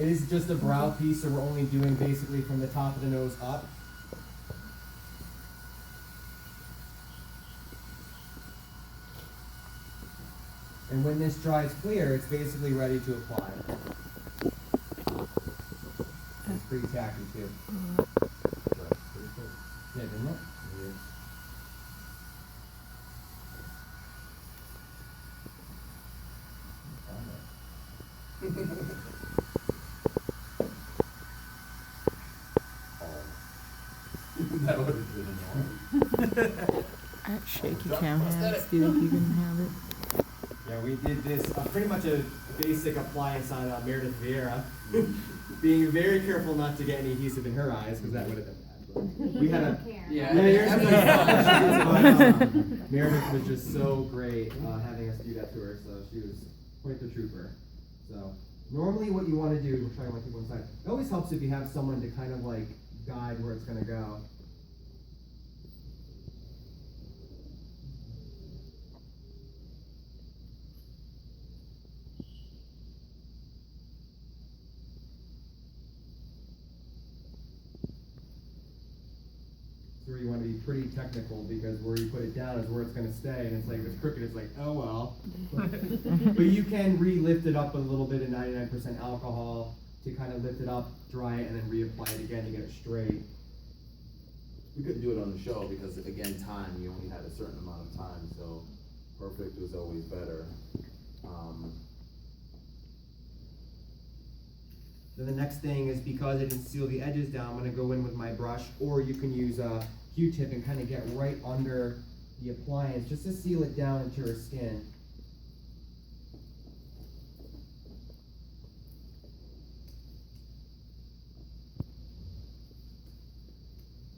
It is just a brow piece, so we're only doing basically from the top of the nose up. And when this dries clear, it's basically ready to apply. It's pretty tacky too. Yeah, didn't it? Yeah. That would have been annoying. That shaky cam hands, do you think you can have it? Yeah, we did this, pretty much a basic appliance on Meredith Vieira. Being very careful not to get any adhesive in her eyes, because that would have been bad. But we had a... Yeah, Meredith was just so great having us do that to her, so she was quite the trooper. So, normally what you want to do, we're trying to like people inside, it always helps if you have someone to kind of like guide where it's going to go. Where you want to be pretty technical, because where you put it down is where it's going to stay, and it's like, if it's crooked, it's like, oh well. But you can re-lift it up a little bit in 99% alcohol to kind of lift it up, dry it, and then reapply it again to get it straight. We couldn't do it on the show because, again, time, you only had a certain amount of time, so perfect was always better. Then the next thing is, because I didn't seal the edges down, I'm going to go in with my brush, or you can use a Q-tip and kind of get right under the appliance just to seal it down into her skin.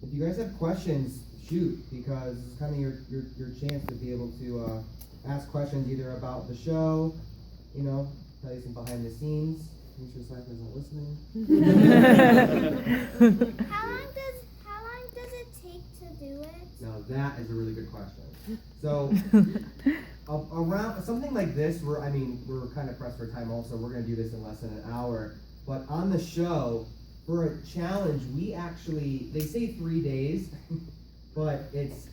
If you guys have questions, shoot, because it's kind of your chance to be able to ask questions either about the show, you know, tell you some behind the scenes. Make sure Cypher isn't listening. How long does it take to do it? Now that is a really good question. So around something like this, we're kind of pressed for time also. We're going to do this in less than an hour. But on the show, for a challenge, they say 3 days, but it's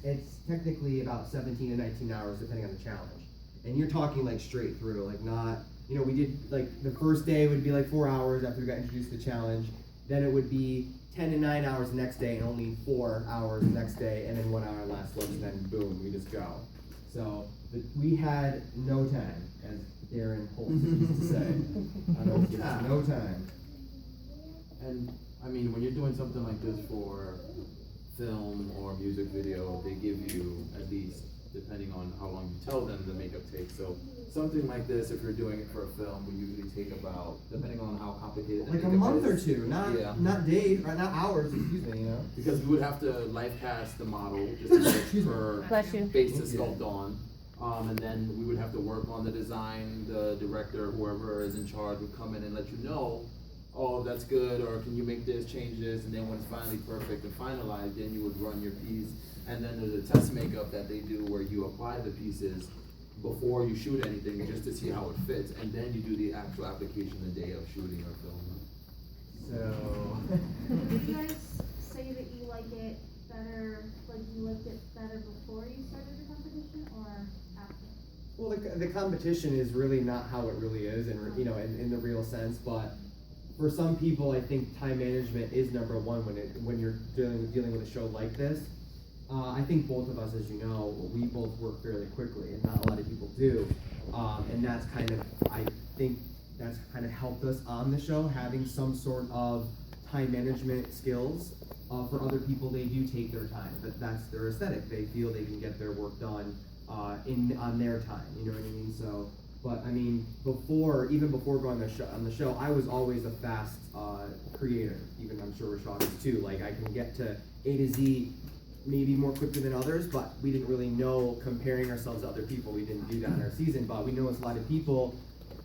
technically about 17 to 19 hours depending on the challenge. And you're talking like straight through, like not. You know, we did, like, the first day would be like 4 hours after we got introduced to the challenge. Then it would be 10 to 9 hours the next day, and only 4 hours the next day, and then 1 hour last lunch, and then boom, we just go. So we had no time, as Darren Holt used to say. No time. And, I mean, when you're doing something like this for film or music video, they give you at least, depending on how long you tell them the makeup takes. So something like this, if you're doing it for a film, we usually take about, depending on how complicated the like makeup a month is, or two, not days, or not hours, excuse me, you know. Because we would have to life cast the model just to get her Bless you. face to sculpt on. And then we would have to work on the design. The director, whoever is in charge, would come in and let you know, oh, that's good, or can you make this, change this, and then when it's finally perfect and finalized, then you would run your piece. And then there's a test makeup that they do where you apply the pieces before you shoot anything, just to see how it fits, and then you do the actual application the day of shooting or filming. So. Did you guys say that you like it better, like you liked it better before you started the competition or after? Well, the competition is really not how it really is, and you know, in the real sense. But for some people, I think time management is number one when you're dealing with a show like this. I think both of us, as you know, we both work fairly quickly, and not a lot of people do. And that's I think that's kind of helped us on the show, having some sort of time management skills. For other people, they do take their time, but that's their aesthetic. They feel they can get their work done on their time. You know what I mean? So, but I mean, even before going on the show, I was always a fast creator. Even I'm sure Rashad is too. Like I can get to A to Z. Maybe more quickly than others, but we didn't really know, comparing ourselves to other people, we didn't do that in our season, but we know a lot of people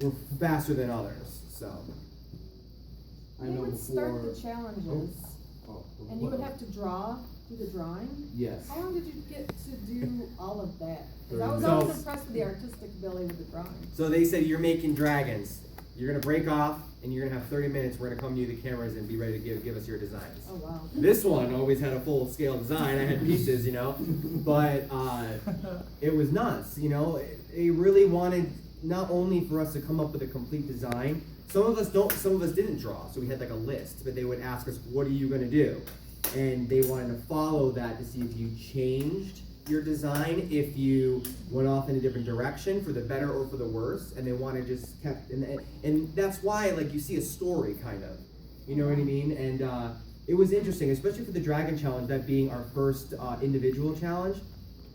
were faster than others, so. I know would start the challenges, and you would have to do the drawing? Yes. How long did you get to do all of that? 'Cause I was So- always impressed with the artistic ability with the drawing. So they said, you're making dragons. you're gonna break off, and you're gonna have 30 minutes. We're gonna come to you, the cameras, and be ready to give us your designs. Oh, wow. This one always had a full scale design. I had pieces, but it was nuts. They really wanted not only for us to come up with a complete design. Some of us didn't draw, so we had like a list. But they would ask us, "What are you gonna do?" And they wanted to follow that to see if you changed your design, if you went off in a different direction for the better or for the worse, and they wanted just kept and that's why like you see a story kind of, you know what I mean? And it was interesting, especially for the Dragon Challenge, that being our first individual challenge.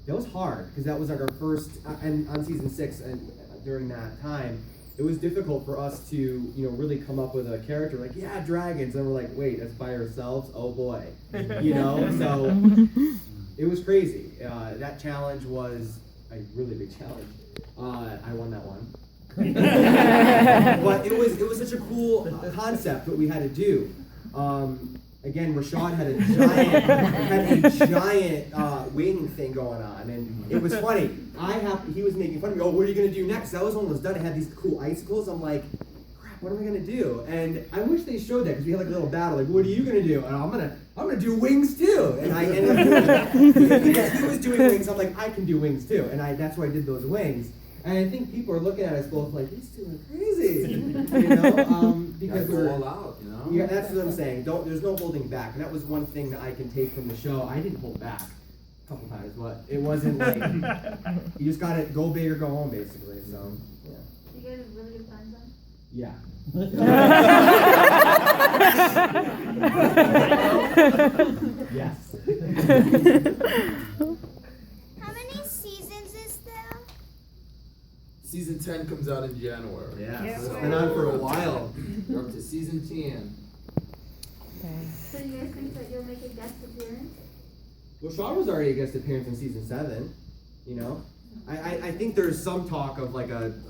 That was hard because that was like our first and on season 6, and during that time it was difficult for us to really come up with a character like dragons, and we're like, wait, that's by ourselves, oh boy, so it was crazy. That challenge was a really big challenge. I won that one. But it was such a cool concept what we had to do. Again, Rashad had a giant wing thing going on, and it was funny. He was making fun of me. Oh, what are you gonna do next? That was almost done. I had these cool icicles. I'm like, crap, what am I gonna do? And I wish they showed that because we had like a little battle. Like, what are you gonna do? And I'm gonna do wings too. And I ended up doing that because he was doing wings. I'm like, I can do wings too, and that's why I did those wings. And I think people are looking at us both like, these two are crazy, because we're all out, Yeah, that's what I'm saying. There's no holding back, and that was one thing that I can take from the show. I didn't hold back a couple times, but it wasn't like you just gotta go big or go home, basically. So yeah. You guys have really good friends then? Yeah. Yes. How many seasons is there? Season 10 comes out in January. Yeah. So It's been on for a while. we're up to season 10. So you guys think that you'll make a guest appearance? Well, Sean was already a guest appearance in season 7. I think there's some talk of like an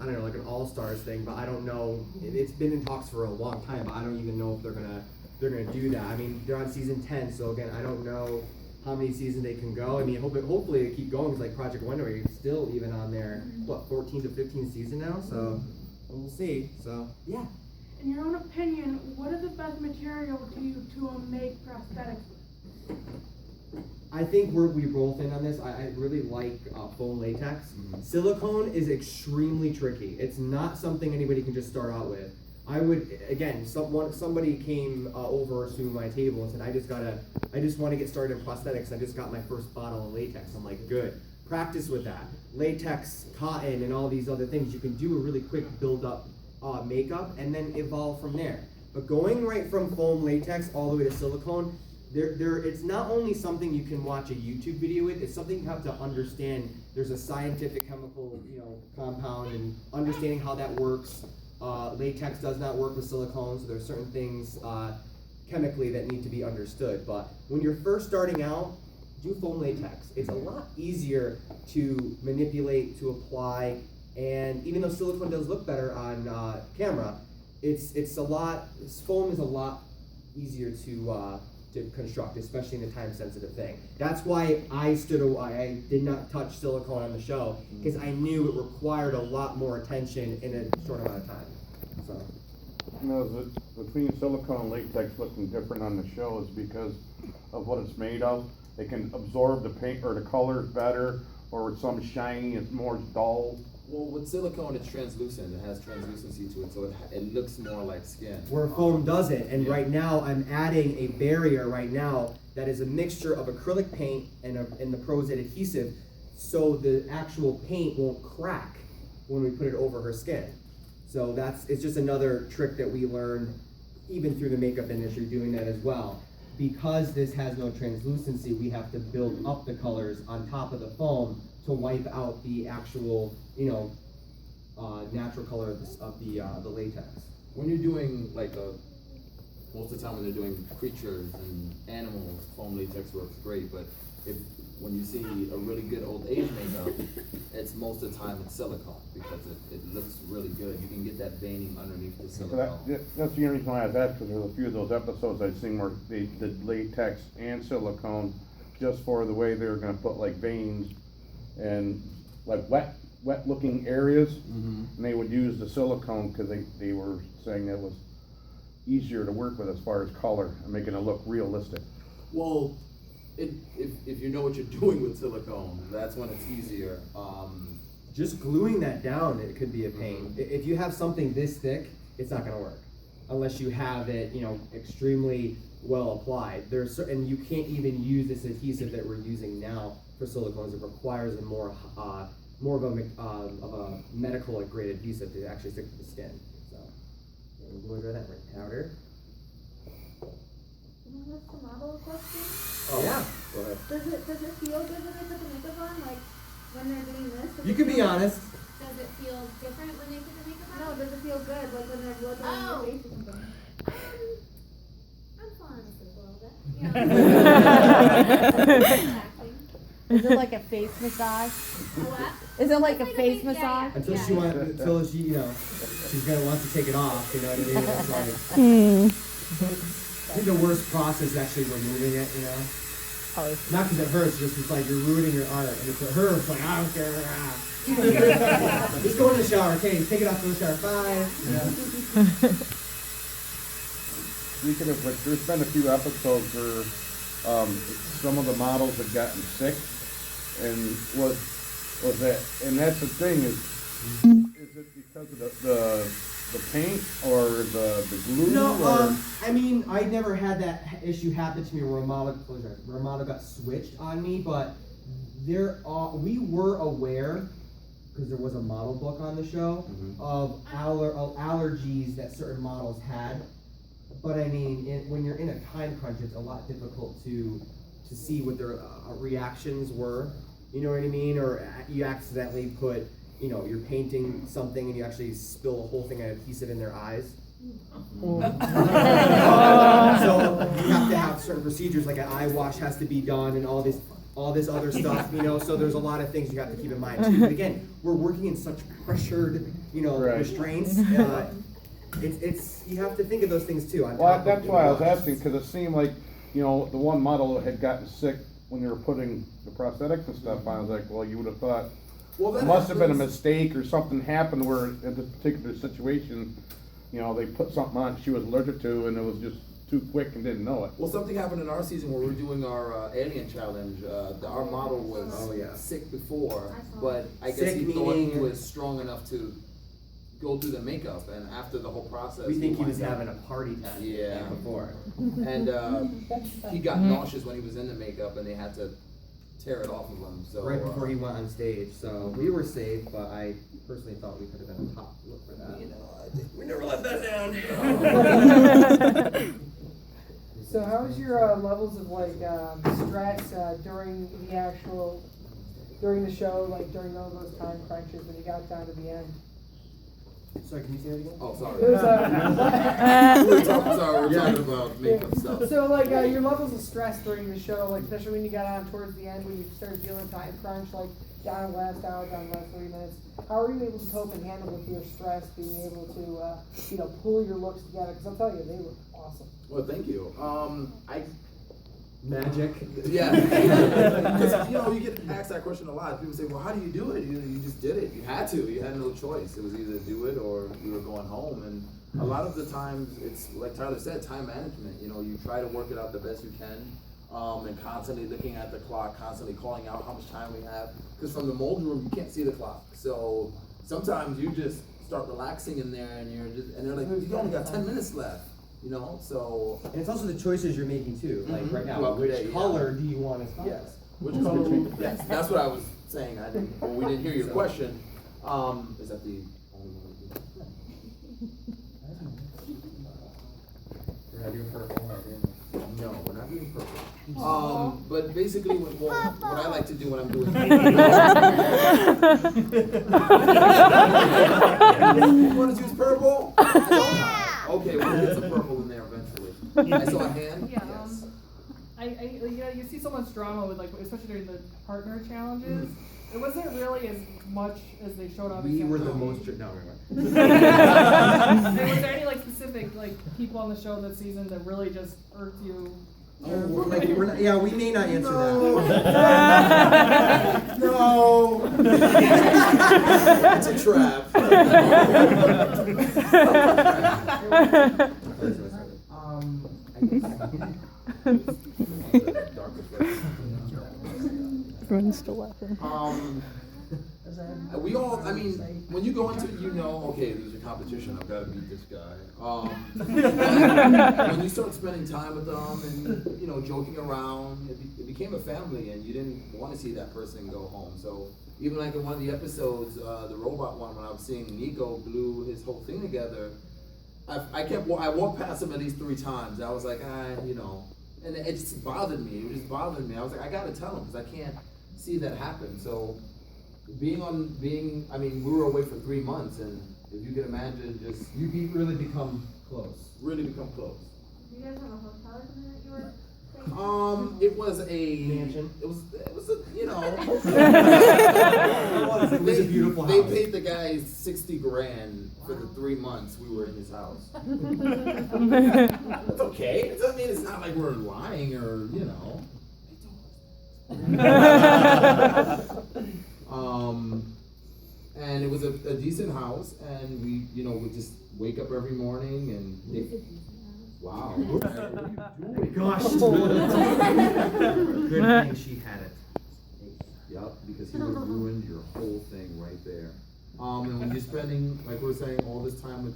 all-stars thing, but I don't know. It's been in talks for a long time, but I don't even know if they're gonna do that. I mean, they're on season 10, so again, I don't know how many seasons they can go. I mean, hopefully they keep going, because like Project Wonder is still even on their 14 to 15 season now, so we'll see. So yeah. In your own opinion, what is the best material to make prosthetics with? I think we both in on this. I really like foam latex. Silicone is extremely tricky. It's not something anybody can just start out with. I would, again, somebody came over to my table and said, I just want to get started in prosthetics. I just got my first bottle of latex. I'm like, good. Practice with that. Latex, cotton, and all these other things. You can do a really quick build up makeup and then evolve from there. But going right from foam latex all the way to silicone, it's not only something you can watch a YouTube video with, it's something you have to understand. There's a scientific chemical, compound, and understanding how that works. Latex does not work with silicone, so there's certain things chemically that need to be understood. But when you're first starting out, do foam latex. It's a lot easier to manipulate, to apply, and even though silicone does look better on camera, foam is a lot easier to construct, especially in a time-sensitive thing. That's why I did not touch silicone on the show, because I knew it required a lot more attention in a short amount of time. So. Between silicone and latex looking different on the show is because of what it's made of. It can absorb the paint or the colors better, or with some shiny, it's more dull. Well, with silicone, it's translucent. It has translucency to it, so it looks more like skin. Where foam doesn't, and right now I'm adding a barrier right now that is a mixture of acrylic paint and the Prozit adhesive, so the actual paint won't crack when we put it over her skin. So it's just another trick that we learned even through the makeup industry, doing that as well. Because this has no translucency, we have to build up the colors on top of the foam to wipe out the actual, natural color of the latex. When you're doing most of the time when they're doing creatures and animals, foam latex works great. But when you see a really good old age makeup, it's most of the time it's silicone because it looks really good. You can get that veining underneath the silicone. That's the only reason why I was asked, because there's a few of those episodes I've seen where they did latex and silicone just for the way they were going to put like veins and like wet wet looking areas, Mm-hmm. and they would use the silicone, cause they were saying that was easier to work with as far as color, and making it look realistic. Well, if you know what you're doing with silicone, that's when it's easier. Just gluing that down, it could be a pain. If you have something this thick, it's not gonna work. Unless you have it, extremely well applied. And you can't even use this adhesive that we're using now for silicones. It requires a more of a medical grade adhesive to actually stick to the skin. So, we're going to go that right powder. Can I ask the model a question? Oh yeah. Go ahead. Does it feel good when they put the makeup on? Like when they're doing this? Does You it can be feel- honest. Does it feel different when they put the makeup No, on? does it feel good? Like when they're looking at Oh. your face or something? I'm falling asleep a little bit. Relaxing. Is it like a face massage? What? Is it like a It's face yeah, massage? Until yeah. she she's gonna want to take it off. You know what I mean? It's like, I think the worst process is actually removing it. Not because it hurts, just it's like you're ruining your art, and if it hurts, like I don't care. Just go in the shower, okay? Take it off in the shower. Bye. Speaking of which, there's been a few episodes where, some of the models had gotten sick, and was that, and that's the thing is it because of the paint or the glue No, or? I mean, I never had that issue happen to me where a model got switched on me, but we were aware, because there was a model book on the show, of allergies that certain models had. But I mean, when you're in a time crunch, it's a lot difficult to see what their reactions were. You know what I mean? Or you accidentally put, you're painting something and you actually spill a whole thing of adhesive in their eyes. So you have to have certain procedures, like an eye wash has to be done and all this other stuff, so there's a lot of things you have to keep in mind too. But again, we're working in such pressured, Right. restraints. It's you have to think of those things too. Well, that's why I was asking, because it seemed like, the one model had gotten sick when they were putting the prosthetics and stuff on. I was like, well, you would have thought, Well, it that must have been a happens. mistake or something happened where in this particular situation, they put something on she was allergic to, and it was just too quick and didn't know it. Well, something happened in our season where we were doing our alien challenge. Our model was sick before, I saw but I guess Sick he thought he meaning- was strong enough to go through the makeup, and after the whole process, We think he was wound up- having a party time Yeah. before. and he got nauseous when he was in the makeup, and they had to tear it off of him. So Right before he went on stage, so we were safe, but I personally thought we could have been a top look for that. I think we never let that down. So how's your levels of stress during the show, like during all those time crunches when you got down to the end? Sorry, can you say that again? Oh, sorry. It was, We're talking about makeup stuff. So your levels of stress during the show, especially when you got on towards the end, when you started feeling time crunch, down last hour, down last 3 minutes, how are you able to cope and handle with your stress, being able to pull your looks together? Because I'll tell you, they look awesome. Well, thank you. Magic. Yeah. Because, you get asked that question a lot. People say, well, how do you do it? You just did it. You had to. You had no choice. It was either do it or you were going home. And a lot of the times, it's like Tyler said, time management. You try to work it out the best you can. And constantly looking at the clock, constantly calling out how much time we have. Because from the mold room, you can't see the clock. So sometimes you just start relaxing in there and they're like, you only got 10 minutes left. So. And it's also the choices you're making too. Like right now, Well, which yeah, yeah. color do you want as color? Yes. Which color? Yes, that's what I was saying. We didn't hear your question. Is that the only one? We're not doing purple. No, we're not doing purple. But basically, what I like to do when I'm doing. You want to choose purple? Yeah. Okay, we'll get some purple in there eventually. I saw a hand. Yeah, Yes. you see so much drama with especially during the partner challenges. It wasn't really as much as they showed up. We were the most. No, we weren't. And was there any specific people on the show this season that really just irked you? Oh, like, we're not, yeah, we may not answer that. No. It's a trap. Everyone's still laughing. We all, I mean, when you go into, okay, there's a competition, I've got to beat this guy. When you start spending time with them and, joking around, it became a family, and you didn't want to see that person go home. So even like in one of the episodes, the robot one, when I was seeing Nico glue his whole thing together, I walked past him at least 3 times. I was like, and it just bothered me. It just bothered me. I was like, I got to tell him, because I can't see that happen. So we were away for 3 months, and if you can imagine, just Really become close. really become close. Do you guys have a hotel or something that you were staying at? It was a Mansion. It was a, It was a beautiful They house. paid the guy $60,000 for the 3 months we were in his house. That's okay. It doesn't mean it's not like we're lying or and it was a decent house, and we would just wake up every morning and wow. What are you doing? Gosh. Good thing she had it. Yep, because he would have ruined your whole thing right there. And when you're spending, like we were saying, all this time with,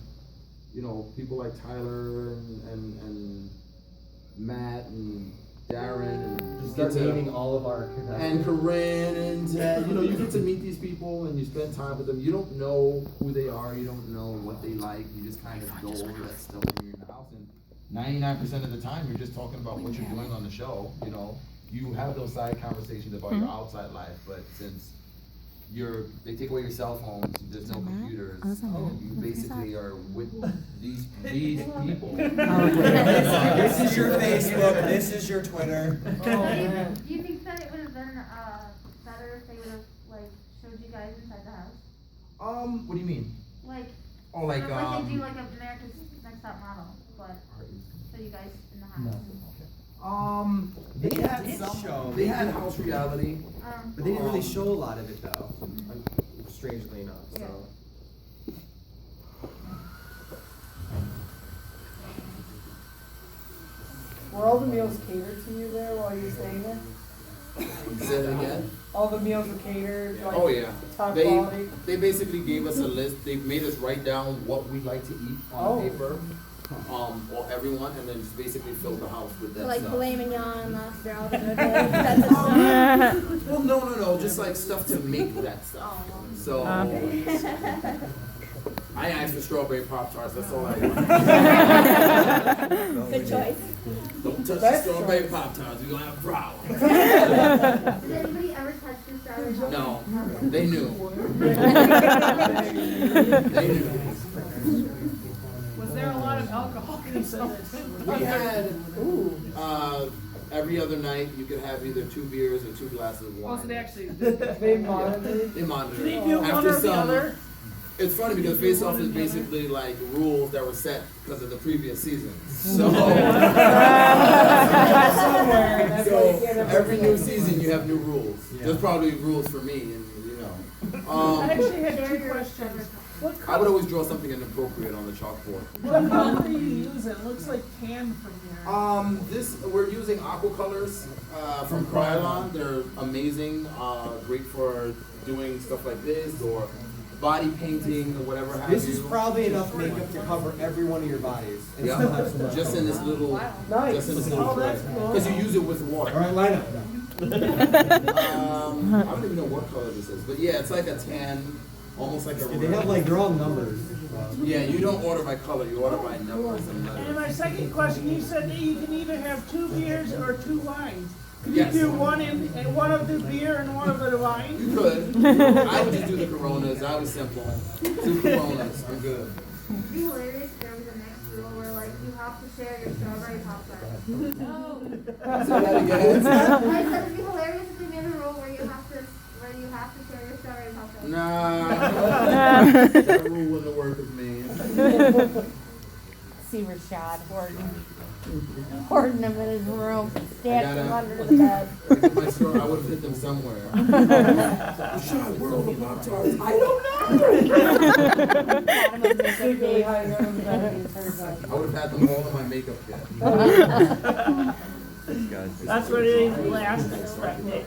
people like Tyler and Matt and Darren and Just start naming all of our and Corinne and Ted, you get to meet these people and you spend time with them. You don't know who they are, you don't know what they like, you just kind of go over that stuff when you're in the house. And 99% of the time, you're just talking about what you're doing on the show. You have those side conversations about your outside life, but since they take away your cell phones, there's no computers, you basically are with these people. This is your Facebook, this is your Twitter. Do you think that it would have been better if they would have showed you guys inside the house? What do you mean? Like Oh, like they do like America's Next Top Model, but show you guys in the house. They had did some. show. They had house reality. But they didn't really show a lot of it though, strangely enough, so. Were all the meals catered to you there while you were staying there? Say it again. All the meals were catered, like Oh yeah. top quality? They basically gave us a list. They made us write down what we like to eat on paper. Or everyone, and then just basically fill the house with that So like stuff. filet mignon, lobster, all the good things. Well, no, just like stuff to make that stuff. So I asked for strawberry Pop-Tarts, that's all I want. Good choice. Don't touch the strawberry Pop-Tarts, we're gonna have a problem. Did anybody ever touch your strawberry Pop-Tarts? No, they knew. They knew. Was there a lot of alcohol consumption? We had, every other night, you could have either 2 beers or 2 glasses of wine. Oh, so they actually. They monitored. They monitor. Did they do one or the other? It's funny because Face Off is basically like rules that were set because of the previous season. So, every new season you have new rules. There's probably rules for me, and I actually had 2 questions. What I would always draw something inappropriate on the chalkboard. What color are you using? It looks like tan from here. We're using aqua colors from Krylon. They're amazing, great for doing stuff like this or body painting or whatever have This you. is probably enough makeup to cover every one of your bodies. And Yeah, still have some left just in this little, Nice. just in this little Oh, that's cool. because you use it with water. Alright, line up. I don't even know what color this is, but yeah, it's like a tan, almost like a They have like, they're all numbers. Yeah, you don't order by color, you order by numbers and And letters. my second question, you said that you can either have 2 beers or 2 wines. Could Yes. you do one of the beer and one of the wine? You could. I would just do the Coronas. I was simple. 2 Coronas. I'm good. It'd be hilarious if there was a next rule where you have to share your strawberry Pop-Tarts. Say that again. I said it'd be hilarious if they made a rule where you have to share your strawberry Pop-Tarts. Nah. That rule wouldn't work with me. see Rashad hoarding them in his room, stacked them gotta- under the bed. Like in my store, I would've hit them somewhere. Rashad, where are the Pop-Tarts? I don't Got 'em in makeup Secretly case. hiding under the bed the entire time. I would've had them all in my makeup kit. That's what it is, last expected.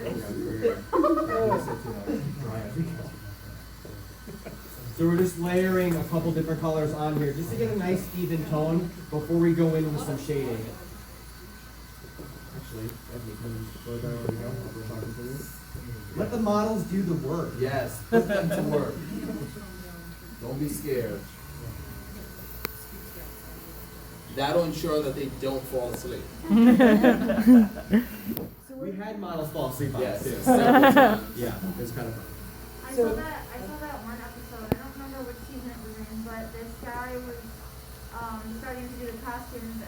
So we're just layering a couple different colors on here, just to get a nice even tone before we go in with some shading. Actually, let the models do the work. Yes, put them to work. Don't be scared. That'll ensure that they don't fall asleep. We had models fall asleep on Yes, us too. several times. Yeah, it was kind of fun. I So- saw that one episode, I don't remember which season it was in, but this guy was, starting to do the costumes